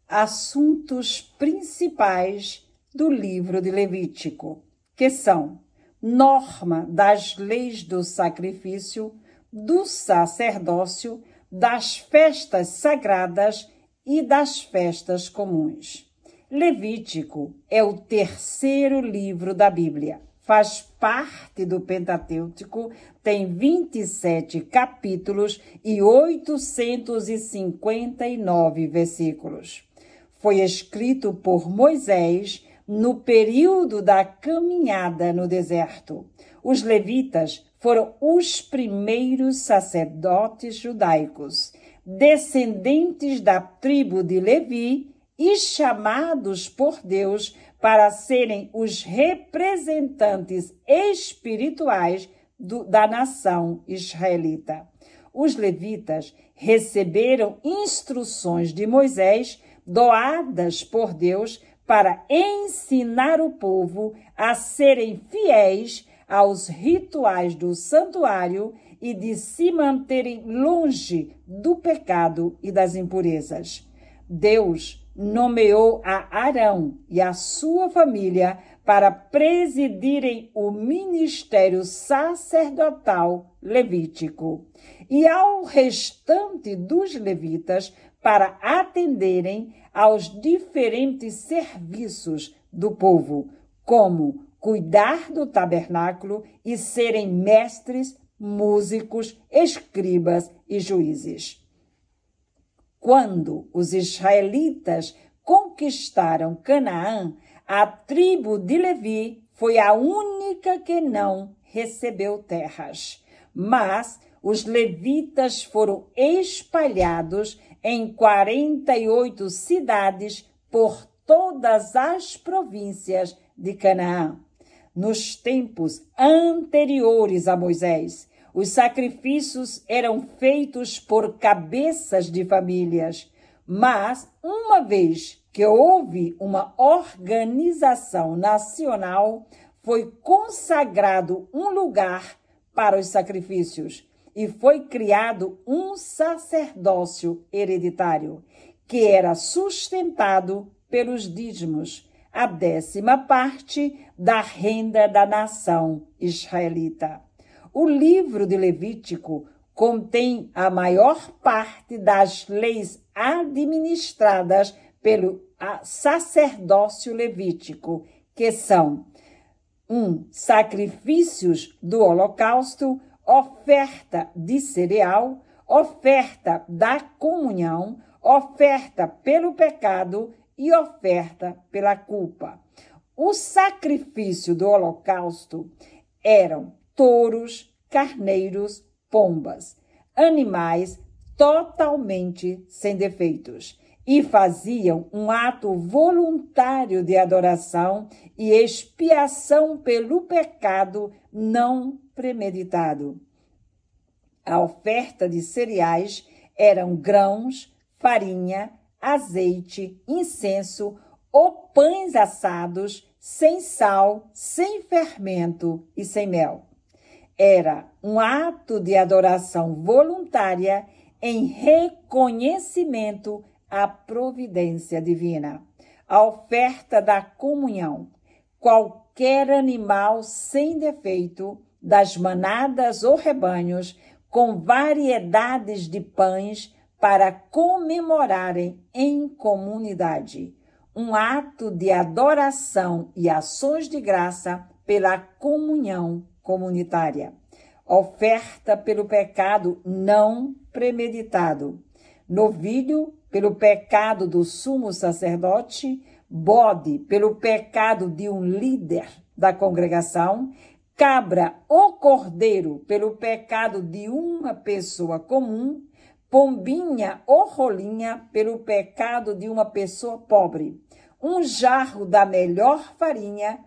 assuntos principais do livro de Levítico, que são norma das leis do sacrifício, do sacerdócio, das festas sagradas e das festas comuns. Levítico é o terceiro livro da Bíblia. Faz parte do Pentateuco, tem 27 capítulos e 859 versículos. Foi escrito por Moisés no período da caminhada no deserto. Os levitas foram os primeiros sacerdotes judaicos, descendentes da tribo de Levi e chamados por Deus para serem os representantes espirituais da nação israelita. Os levitas receberam instruções de Moisés, doadas por Deus, para ensinar o povo a serem fiéis aos rituais do santuário e de se manterem longe do pecado e das impurezas. Deus nomeou a Arão e a sua família para presidirem o ministério sacerdotal levítico e ao restante dos levitas para atenderem aos diferentes serviços do povo, como cuidar do tabernáculo e serem mestres, músicos, escribas e juízes. Quando os israelitas conquistaram Canaã, a tribo de Levi foi a única que não recebeu terras. Mas os levitas foram espalhados em 48 cidades por todas as províncias de Canaã. Nos tempos anteriores a Moisés, os sacrifícios eram feitos por cabeças de famílias, mas uma vez que houve uma organização nacional, foi consagrado um lugar para os sacrifícios e foi criado um sacerdócio hereditário, que era sustentado pelos dízimos, a 10ª parte da renda da nação israelita. O livro de Levítico contém a maior parte das leis administradas pelo sacerdócio levítico, que são 1. Sacrifícios do holocausto, oferta de cereal, oferta da comunhão, oferta pelo pecado e oferta pela culpa. O sacrifício do holocausto eram touros, carneiros, pombas, animais totalmente sem defeitos, e faziam um ato voluntário de adoração e expiação pelo pecado não premeditado. A oferta de cereais eram grãos, farinha, azeite, incenso ou pães assados, sem sal, sem fermento e sem mel. Era um ato de adoração voluntária em reconhecimento à providência divina. A oferta da comunhão, qualquer animal sem defeito, das manadas ou rebanhos, com variedades de pães para comemorarem em comunidade. Um ato de adoração e ações de graça pela comunhão comunitária. Oferta pelo pecado não premeditado. Novilho pelo pecado do sumo sacerdote, bode pelo pecado de um líder da congregação, cabra ou cordeiro pelo pecado de uma pessoa comum, pombinha ou rolinha pelo pecado de uma pessoa pobre, um jarro da melhor farinha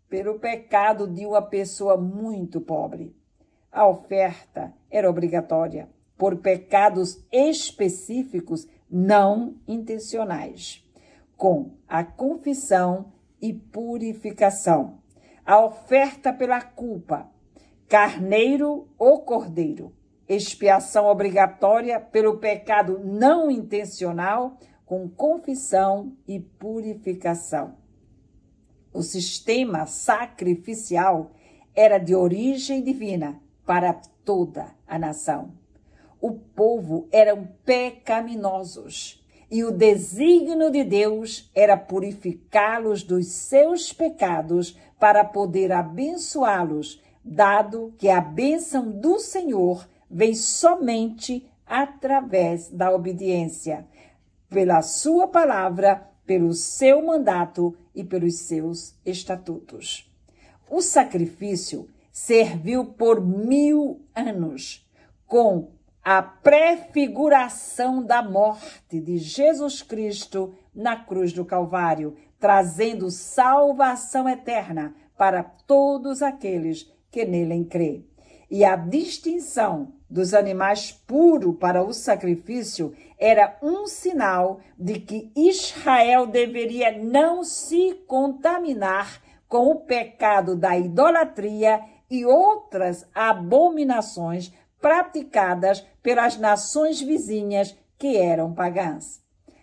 pelo pecado de uma pessoa muito pobre. A oferta era obrigatória por pecados específicos não intencionais, com a confissão e purificação. A oferta pela culpa, carneiro ou cordeiro, expiação obrigatória pelo pecado não intencional, com confissão e purificação. O sistema sacrificial era de origem divina para toda a nação. O povo eram pecaminosos e o desígnio de Deus era purificá-los dos seus pecados para poder abençoá-los, dado que a bênção do Senhor vem somente através da obediência, pela sua palavra, pelo seu mandato e pelos seus estatutos. O sacrifício serviu por 1000 anos, com a prefiguração da morte de Jesus Cristo na cruz do Calvário, trazendo salvação eterna para todos aqueles que nele crê. E a distinção dos animais puros para o sacrifício era um sinal de que Israel deveria não se contaminar com o pecado da idolatria e outras abominações praticadas pelas nações vizinhas que eram pagãs.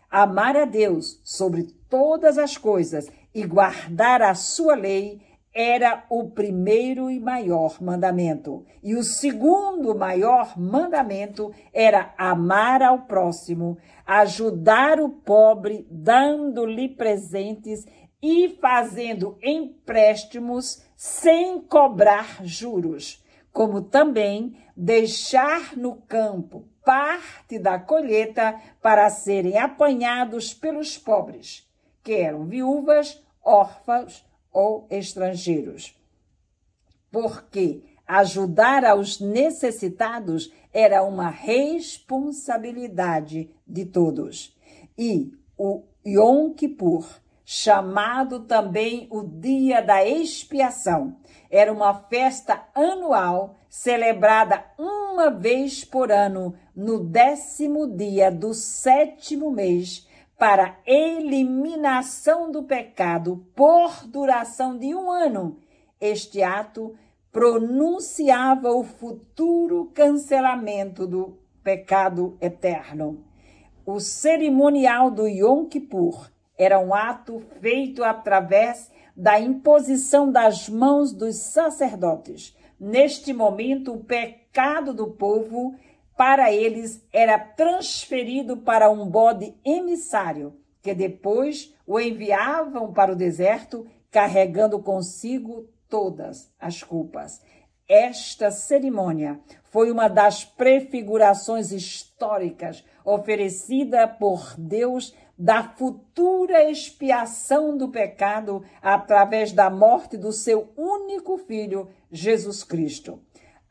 Amar a Deus sobre todas as coisas e guardar a sua lei era o primeiro e maior mandamento. E o segundo maior mandamento era amar ao próximo, ajudar o pobre, dando-lhe presentes e fazendo empréstimos sem cobrar juros, como também deixar no campo parte da colheita para serem apanhados pelos pobres, que eram viúvas, órfãos ou estrangeiros. Porque ajudar aos necessitados era uma responsabilidade de todos. E o Yom Kippur, chamado também o Dia da Expiação, era uma festa anual celebrada uma vez por ano, no 10º dia do 7º mês, para eliminação do pecado por duração de 1 ano. Este ato pronunciava o futuro cancelamento do pecado eterno. O cerimonial do Yom Kippur era um ato feito através da imposição das mãos dos sacerdotes. Neste momento, o pecado do povo, para eles, era transferido para um bode emissário, que depois o enviavam para o deserto, carregando consigo todas as culpas. Esta cerimônia foi uma das prefigurações históricas oferecida por Deus da futura expiação do pecado através da morte do seu único filho, Jesus Cristo.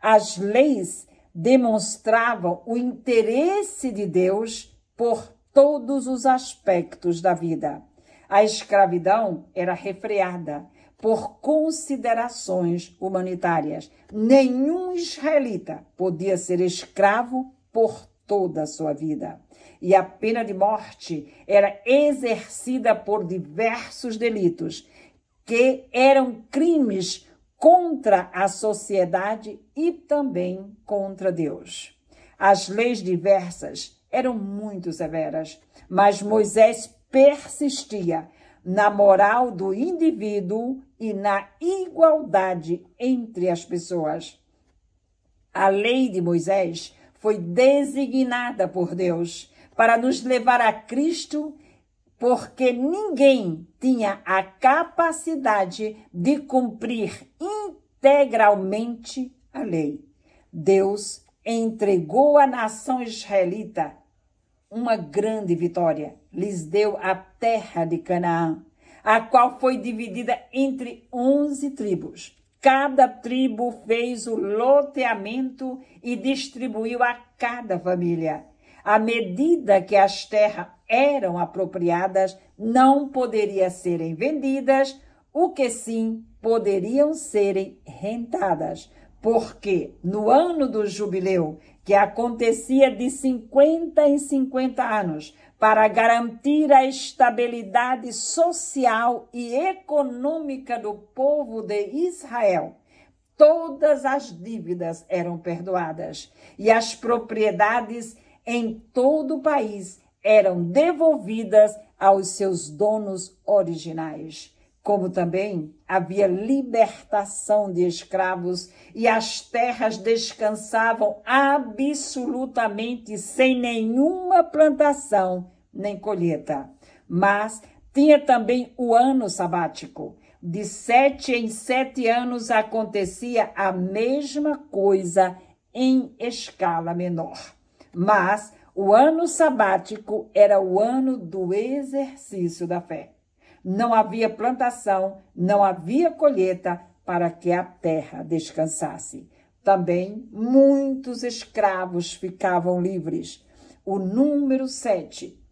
As leis demonstravam o interesse de Deus por todos os aspectos da vida. A escravidão era refreada por considerações humanitárias. Nenhum israelita podia ser escravo por toda a sua vida. E a pena de morte era exercida por diversos delitos, que eram crimes contra a sociedade e também contra Deus. As leis diversas eram muito severas, mas Moisés persistia na moral do indivíduo e na igualdade entre as pessoas. A lei de Moisés foi designada por Deus para nos levar a Cristo, porque ninguém tinha a capacidade de cumprir integralmente a lei. Deus entregou à nação israelita uma grande vitória. Lhes deu a terra de Canaã, a qual foi dividida entre 11 tribos. Cada tribo fez o loteamento e distribuiu a cada família. À medida que as terras eram apropriadas, não poderiam serem vendidas, o que sim poderiam serem rentadas, porque no ano do jubileu, que acontecia de 50 em 50 anos, para garantir a estabilidade social e econômica do povo de Israel, todas as dívidas eram perdoadas e as propriedades em todo o país eram devolvidas aos seus donos originais. Como também havia libertação de escravos e as terras descansavam absolutamente sem nenhuma plantação nem colheita. Mas tinha também o ano sabático. De 7 em 7 anos acontecia a mesma coisa em escala menor. Mas o ano sabático era o ano do exercício da fé. Não havia plantação, não havia colheita para que a terra descansasse. Também muitos escravos ficavam livres. O número 7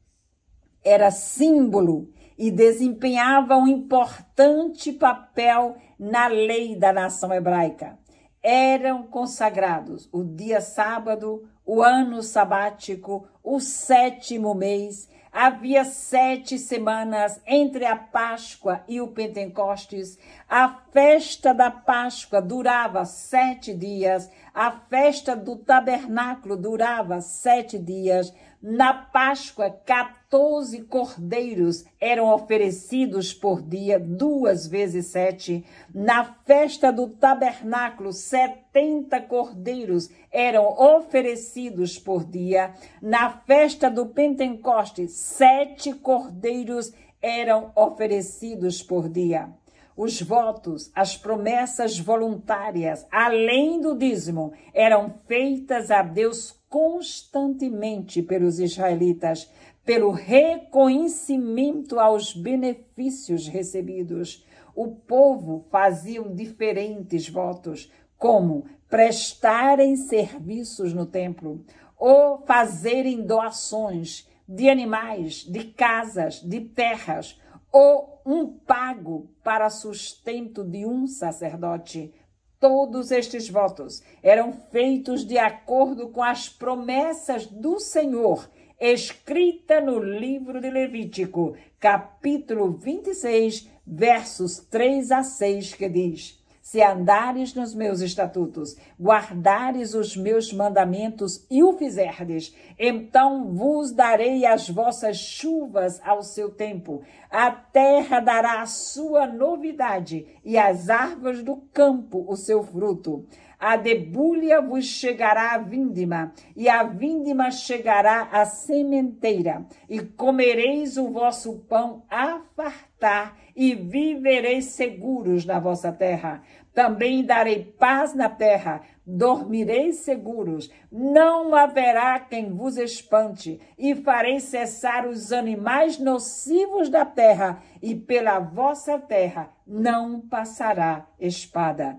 era símbolo e desempenhava um importante papel na lei da nação hebraica. Eram consagrados o dia sábado, o ano sabático, o 7º mês. Havia 7 semanas entre a Páscoa e o Pentecostes. A festa da Páscoa durava 7 dias. A festa do tabernáculo durava 7 dias. Na Páscoa, 14 cordeiros eram oferecidos por dia, 2 vezes 7. Na festa do tabernáculo, 70 cordeiros eram oferecidos por dia. Na festa do Pentecostes, 7 cordeiros eram oferecidos por dia. Os votos, as promessas voluntárias, além do dízimo, eram feitas a Deus constantemente pelos israelitas, pelo reconhecimento aos benefícios recebidos. O povo fazia diferentes votos, como prestarem serviços no templo, ou fazerem doações de animais, de casas, de terras, ou um pago para sustento de um sacerdote. Todos estes votos eram feitos de acordo com as promessas do Senhor, escrita no livro de Levítico, capítulo 26, versos 3 a 6, que diz: se andares nos meus estatutos, guardares os meus mandamentos e o fizerdes, então vos darei as vossas chuvas ao seu tempo. A terra dará a sua novidade e as árvores do campo o seu fruto. A debulha vos chegará a vindima, e a vindima chegará à sementeira, e comereis o vosso pão a fartar, e vivereis seguros na vossa terra. Também darei paz na terra, dormireis seguros, não haverá quem vos espante, e farei cessar os animais nocivos da terra, e pela vossa terra não passará espada.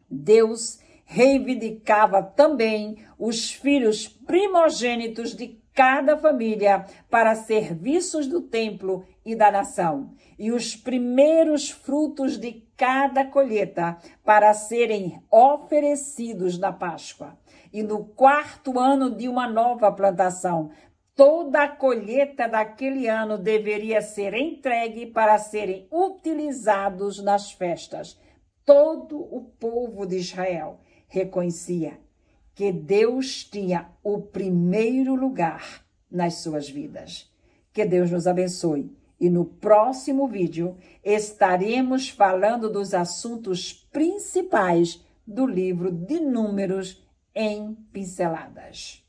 Deus reivindicava também os filhos primogênitos de cada família para serviços do templo e da nação, e os primeiros frutos de cada colheita para serem oferecidos na Páscoa. E no 4º ano de uma nova plantação, toda a colheita daquele ano deveria ser entregue para serem utilizados nas festas. Todo o povo de Israel reconhecia que Deus tinha o primeiro lugar nas suas vidas. Que Deus nos abençoe. E no próximo vídeo estaremos falando dos assuntos principais do livro de Números em pinceladas.